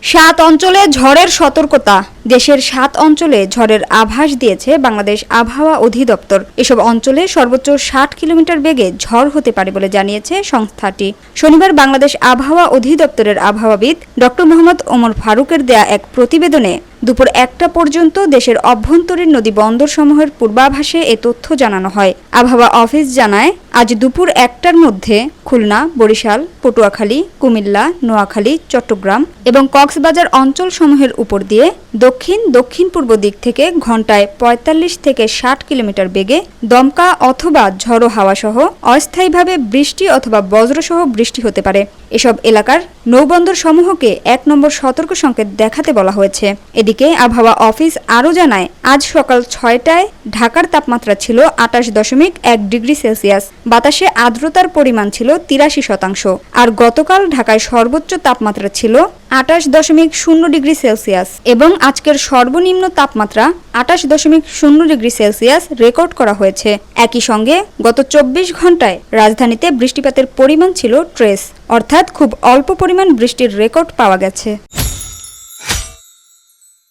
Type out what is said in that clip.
সাত অঞ্চলে ঝড়ের সতর্কতা। দেশের 7 অঞ্চলে ঝড়ের আভাস দিয়েছে বাংলাদেশ আবহাওয়া অধিদপ্তর। এসব অঞ্চলে সর্বোচ্চ 60 কিলোমিটার বেগে ঝড় হতে পারে বলে জানিয়েছে সংস্থাটি। শনিবার বাংলাদেশ আবহাওয়া অধিদপ্তরের আবহাওয়াবিদ ডক্টর মোহাম্মদ ওমর ফারুকের দেয়া এক প্রতিবেদনে দুপুর 1টা পর্যন্ত দেশের অভ্যন্তরীণ নদী বন্দরসমূহের পূর্বাভাসে এ তথ্য জানানো হয়। আবহাওয়া অফিস জানায়, আজ দুপুর 1টার মধ্যে খুলনা, বরিশাল, পটুয়াখালী, কুমিল্লা, নোয়াখালী, চট্টগ্রাম এবং কক্সবাজার অঞ্চলসমূহের উপর দিয়ে দক্ষিণ পূর্ব দিক থেকে ঘন্টায় 45 থেকে 60 কিলোমিটার বেগে দমকা অথবা ঝড়ো হাওয়া সহ অস্থায়ীভাবে বৃষ্টি অথবা বজ্রসহ বৃষ্টি হতে পারে। এসব এলাকার নৌবন্দর সমূহকে 1 নম্বর সতর্ক সংকেত দেখাতে বলা হয়েছে। এদিকে আবহাওয়া অফিস আরও জানায়, আজ সকাল 6টায় ঢাকার তাপমাত্রা ছিল 28.1 ডিগ্রি সেলসিয়াস। বাতাসে আর্দ্রতার পরিমাণ ছিল 83%। আর গতকাল ঢাকায় সর্বোচ্চ তাপমাত্রা ছিল 28.0 ডিগ্রি সেলসিয়াস এবং আজকের সর্বনিম্ন তাপমাত্রা 28.0 ডিগ্রি সেলসিয়াস রেকর্ড করা হয়েছে। একই সঙ্গে গত 24 ঘন্টায় রাজধানীতে বৃষ্টিপাতের পরিমাণ ছিল ট্রেস, অর্থাৎ খুব অল্প পরিমাণ বৃষ্টির রেকর্ড পাওয়া গেছে।